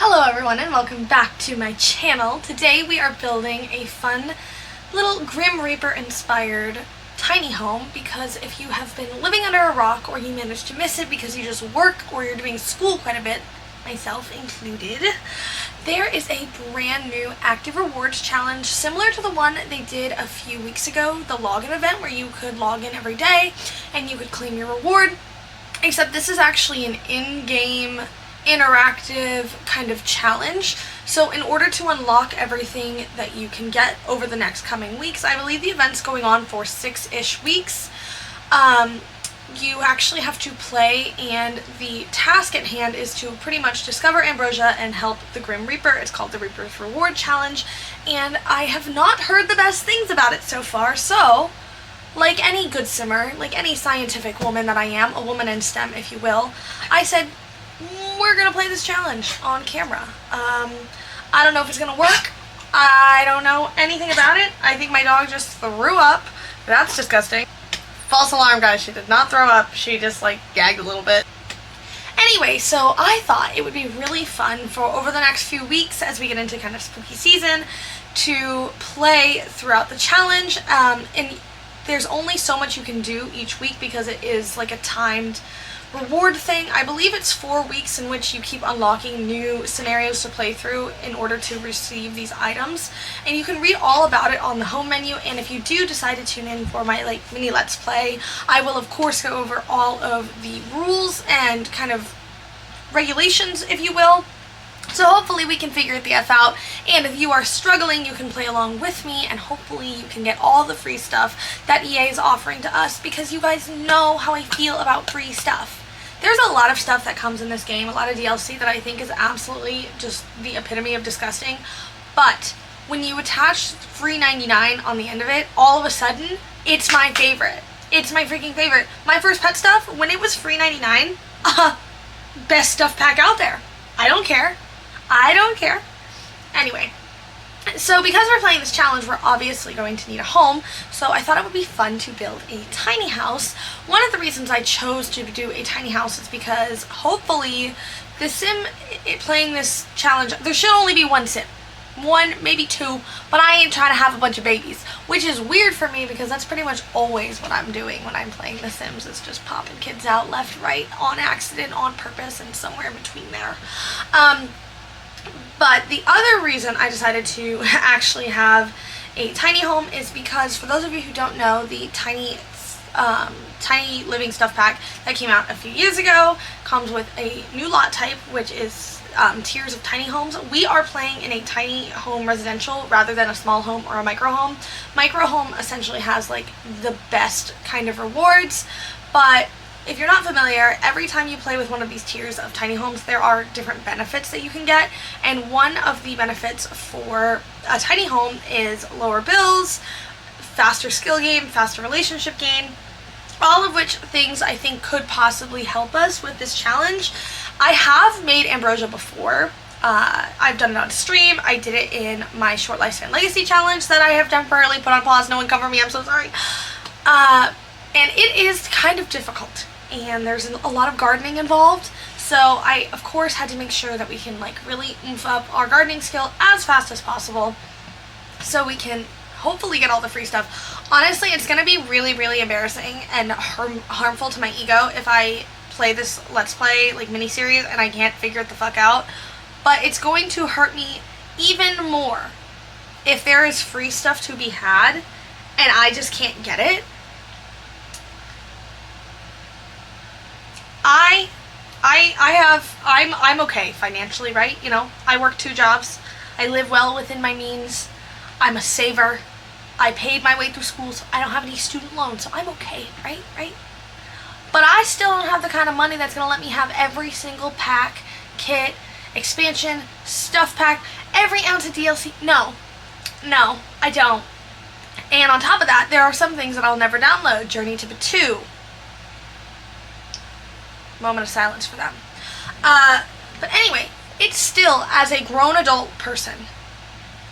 Hello everyone and welcome back to my channel. Today we are building a fun little Grim Reaper inspired tiny home because if you have been living under a rock or you managed to miss it because you just work or you're doing school quite a bit, myself included, there is a brand new active rewards challenge similar to the one they did a few weeks ago, the login event where you could log in every day and you could claim your reward, except this is actually an in-game interactive kind of challenge. So in order to unlock everything that you can get over the next coming weeks, I believe the event's going on for 6-ish weeks, you actually have to play, and the task at hand is to pretty much discover ambrosia and help the Grim Reaper. It's called the Reaper's Reward Challenge, and I have not heard the best things about it so far, so like any good simmer, like any scientific woman that I am, a woman in STEM if you will, I said, we're gonna play this challenge on camera. I don't know if it's gonna work. I don't know anything about it. I think my dog just threw up. That's disgusting. False alarm, guys. She did not throw up. She just like gagged a little bit. Anyway, so I thought it would be really fun for over the next few weeks as we get into kind of spooky season to play throughout the challenge. And there's only so much you can do each week because it is like a timed reward thing. I believe it's 4 weeks in which you keep unlocking new scenarios to play through in order to receive these items, and you can read all about it on the home menu. And if you do decide to tune in for my mini let's play, I will of course go over all of the rules and kind of regulations if you will. So hopefully we can figure the F out, and if you are struggling, you can play along with me, and hopefully you can get all the free stuff that EA is offering to us, because you guys know how I feel about free stuff. There's a lot of stuff that comes in this game, a lot of DLC that I think is absolutely just the epitome of disgusting, but when you attach free 99 on the end of it, all of a sudden, it's my favorite. It's my freaking favorite. My first pet stuff, when it was free 99, best stuff pack out there. I don't care. I don't care. Anyway, so because we're playing this challenge, we're obviously going to need a home, so I thought it would be fun to build a tiny house. One of the reasons I chose to do a tiny house is because hopefully the sim playing this challenge, there should only be one sim. One, maybe two, but I ain't trying to have a bunch of babies, which is weird for me because that's pretty much always what I'm doing when I'm playing The Sims, is just popping kids out left, right, on accident, on purpose, and somewhere in between there. But the other reason I decided to actually have a tiny home is because, for those of you who don't know, the tiny living stuff pack that came out a few years ago comes with a new lot type, which is tiers of tiny homes. We are playing in a tiny home residential rather than a small home or a micro home. Micro home essentially has like the best kind of rewards, but if you're not familiar, every time you play with one of these tiers of tiny homes, there are different benefits that you can get, and one of the benefits for a tiny home is lower bills, faster skill gain, faster relationship gain, all of which things I think could possibly help us with this challenge. I have made ambrosia before. I've done it on stream. I did it in my Short Lifespan Legacy challenge that I have temporarily put on pause. No one cover me, I'm so sorry. And it is kind of difficult, and there's a lot of gardening involved, so I of course had to make sure that we can really oomph up our gardening skill as fast as possible so we can hopefully get all the free stuff. Honestly, it's going to be really embarrassing and harmful to my ego if I play this let's play mini-series and I can't figure it the fuck out, but it's going to hurt me even more if there is free stuff to be had and I just can't get it. I'm okay financially, right? You know, I work 2 jobs. I live well within my means. I'm a saver. I paid my way through school, so I don't have any student loans, so I'm okay, right? But I still don't have the kind of money that's going to let me have every single pack, kit, expansion, stuff pack, every ounce of DLC. No, I don't. And on top of that, there are some things that I'll never download. Journey to Batu. Moment of silence for them. But anyway, it still, as a grown adult person,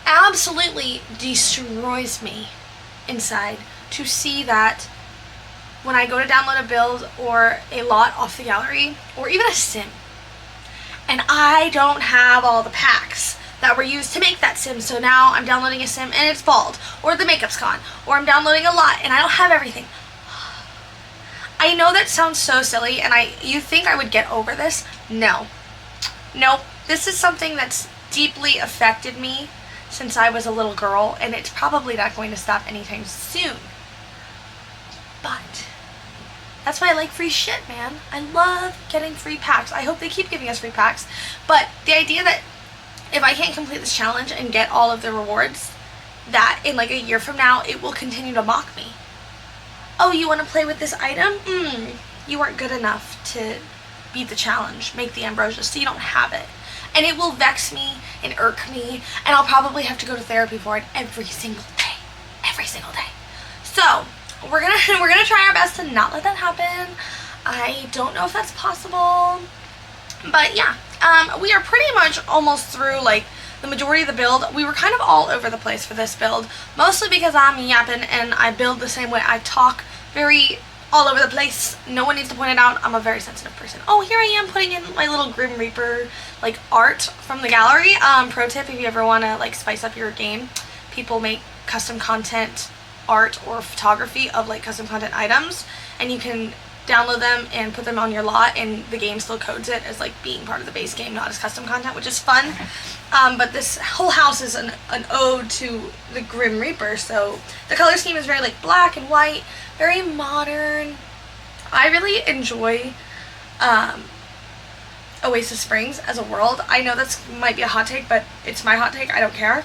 absolutely destroys me inside to see that when I go to download a build or a lot off the gallery, or even a sim, and I don't have all the packs that were used to make that sim. So now I'm downloading a sim and it's bald, or the makeup's gone, or I'm downloading a lot and I don't have everything. I know that sounds so silly, and you think I would get over this? No. Nope. This is something that's deeply affected me since I was a little girl, and it's probably not going to stop anytime soon. But that's why I like free shit, man. I love getting free packs. I hope they keep giving us free packs. But the idea that if I can't complete this challenge and get all of the rewards, that in like a year from now, it will continue to mock me. Oh, you want to play with this item? You weren't good enough to beat the challenge, make the ambrosia, so you don't have it. And it will vex me and irk me, and I'll probably have to go to therapy for it every single day. Every single day. So, we're gonna try our best to not let that happen. I don't know if that's possible, but yeah. We are pretty much almost through like the majority of the build. We were kind of all over the place for this build, mostly because I'm yapping and I build the same way I talk, very all over the place. No one needs to point it out. I'm a very sensitive person. Oh, here I am putting in my little Grim Reaper like art from the gallery. Pro tip, if you ever want to like spice up your game, people make custom content art or photography of like custom content items, and you can download them and put them on your lot, and the game still codes it as like being part of the base game, not as custom content, which is fun. But this whole house is an ode to the Grim Reaper, so the color scheme is very like black and white, very modern. I really enjoy Oasis Springs as a world. I know that's might be a hot take, but it's my hot take. I don't care.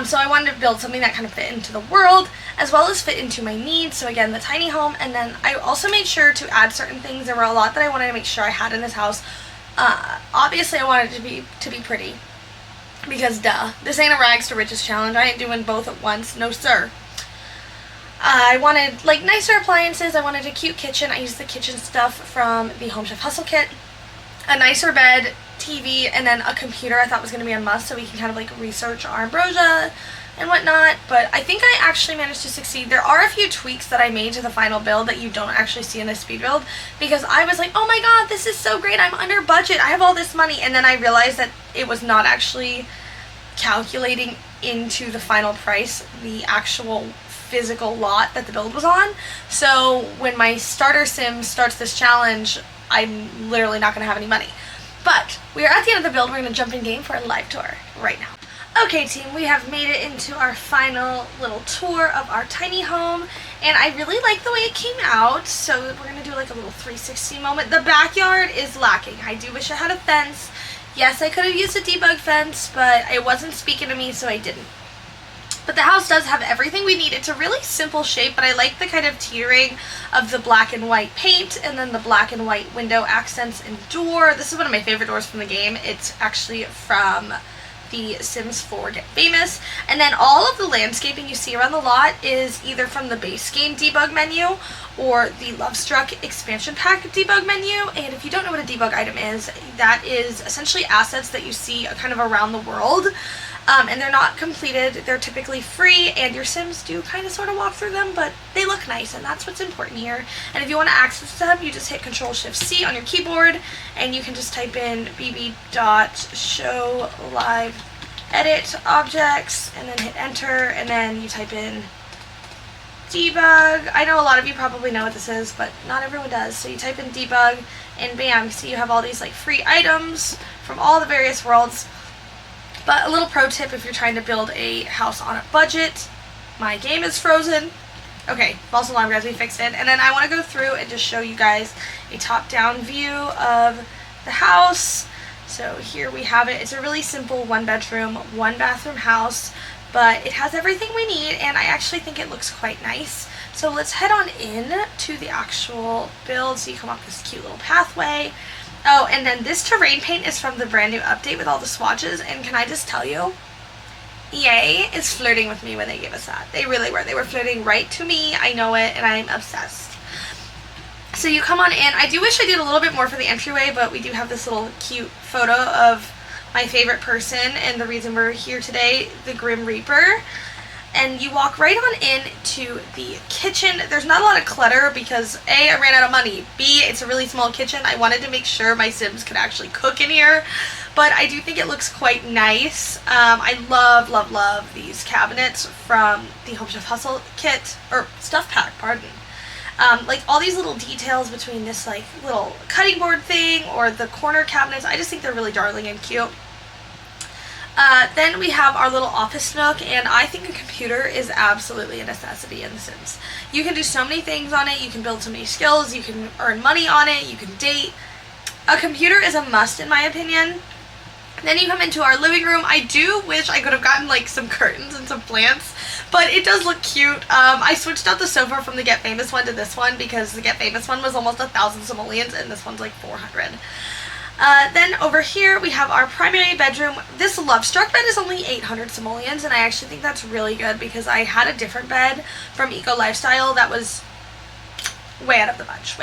So I wanted to build something that kind of fit into the world as well as fit into my needs. So again, the tiny home, and then I also made sure to add certain things. There were a lot that I wanted to make sure I had in this house. Obviously I wanted it to be pretty, because duh, this ain't a rags to riches challenge. I ain't doing both at once, no sir. I wanted like nicer appliances. I wanted a cute kitchen. I used the kitchen stuff from the Home Chef Hustle kit. A nicer bed, TV, and then a computer I thought was going to be a must, so we can kind of like research our ambrosia and whatnot. But I think I actually managed to succeed. There are a few tweaks that I made to the final build that you don't actually see in this speed build, because I was like, oh my god, this is so great, I'm under budget, I have all this money, and then I realized that it was not actually calculating into the final price the actual physical lot that the build was on. So when my starter sim starts this challenge, I'm literally not going to have any money. But we are at the end of the build. We're going to jump in game for a live tour right now. Okay team, we have made it into our final little tour of our tiny home, and I really like the way it came out, so we're going to do like a little 360 moment. The backyard is lacking. I do wish I had a fence. Yes, I could have used a debug fence, but it wasn't speaking to me, so I didn't. But the house does have everything we need. It's a really simple shape, but I like the kind of teetering of the black and white paint, and then the black and white window accents and door. This is one of my favorite doors from the game. It's actually from the Sims 4 Get Famous. And then all of the landscaping you see around the lot is either from the base game debug menu or the Love Struck expansion pack debug menu. And if you don't know what a debug item is, that is essentially assets that you see kind of around the world. And they're not completed, they're typically free, and your Sims do kind of sort of walk through them, but they look nice, and that's what's important here. And if you want to access them, you just hit Control-Shift-C on your keyboard, and you can just type in bb.show live edit objects, and then hit enter, and then you type in debug. I know a lot of you probably know what this is, but not everyone does. So you type in debug, and bam, see you have all these like free items from all the various worlds. But a little pro tip if you're trying to build a house on a budget. My game is frozen. Okay, false alarm guys, we fixed it. And then I want to go through and just show you guys a top-down view of the house. So here we have it. It's a really simple one-bedroom, one-bathroom house, but it has everything we need, and I actually think it looks quite nice. So let's head on in to the actual build. So you come up this cute little pathway. Oh, and then this terrain paint is from the brand new update with all the swatches, and can I just tell you, EA is flirting with me when they gave us that. They really were. They were flirting right to me. I know it, and I'm obsessed. So you come on in. I do wish I did a little bit more for the entryway, but we do have this little cute photo of my favorite person and the reason we're here today, the Grim Reaper. And you walk right on in to the kitchen. There's not a lot of clutter because A, I ran out of money. B, it's a really small kitchen. I wanted to make sure my Sims could actually cook in here. but I do think it looks quite nice. I love these cabinets from the Home Chef Hustle kit, or stuff pack, pardon. Like all these little details between this like little cutting board thing or the corner cabinets, I just think they're really darling and cute. Then we have our little office nook, and I think a computer is absolutely a necessity in The Sims. You can do so many things on it, you can build so many skills, you can earn money on it, you can date. A computer is a must in my opinion. Then you come into our living room. I do wish I could have gotten like some curtains and some plants, but it does look cute. I switched out the sofa from the Get Famous one to this one because the Get Famous one was almost 1,000 simoleons and this one's like 400. Then over here we have our primary bedroom. This Love Struck bed is only 800 simoleons, and I actually think that's really good because I had a different bed from Eco Lifestyle that was way out of the bunch,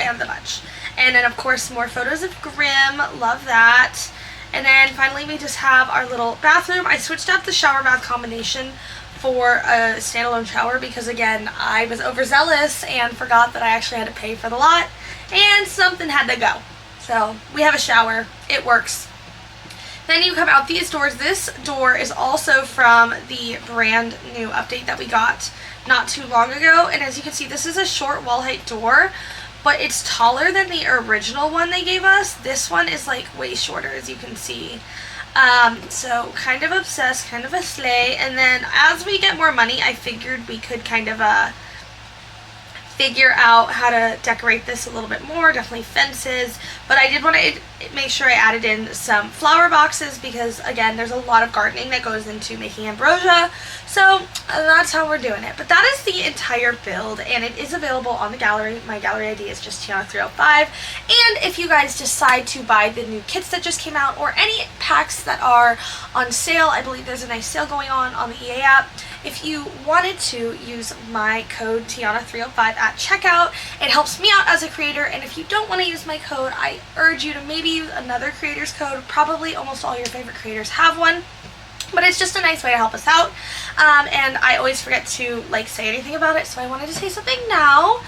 And then of course more photos of Grimm, love that. And then finally we just have our little bathroom. I switched out the shower bath combination for a standalone shower because again I was overzealous and forgot that I actually had to pay for the lot and something had to go. So we have a shower, it works. Then you come out these doors. This door is also from the brand new update that we got not too long ago, and as you can see this is a short wall height door, but it's taller than the original one they gave us. This one is like way shorter, as you can see. So kind of obsessed, kind of a slay. And then as we get more money, I figured we could kind of figure out how to decorate this a little bit more, definitely fences, but I did want to make sure I added in some flower boxes because again there's a lot of gardening that goes into making ambrosia, so that's how we're doing it. But that is the entire build and it is available on the gallery. My gallery ID is just Tiana305, and if you guys decide to buy the new kits that just came out or any packs that are on sale, I believe there's a nice sale going on the EA app. If you wanted to use my code Tiana305 at checkout, it helps me out as a creator, and if you don't want to use my code, I urge you to maybe use another creator's code. Probably almost all your favorite creators have one, but it's just a nice way to help us out. And I always forget to like say anything about it, so I wanted to say something now.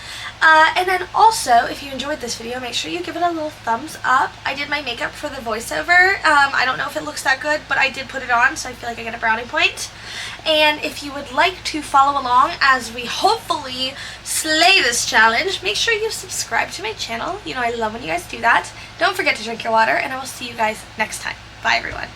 And then also, if you enjoyed this video, make sure you give it a little thumbs up. I did my makeup for the voiceover. I don't know if it looks that good, but I did put it on, so I feel like I get a brownie point. And if you would like to follow along as we hopefully slay this challenge, make sure you subscribe to my channel. You know I love when you guys do that. Don't forget to drink your water, and I will see you guys next time. Bye, everyone.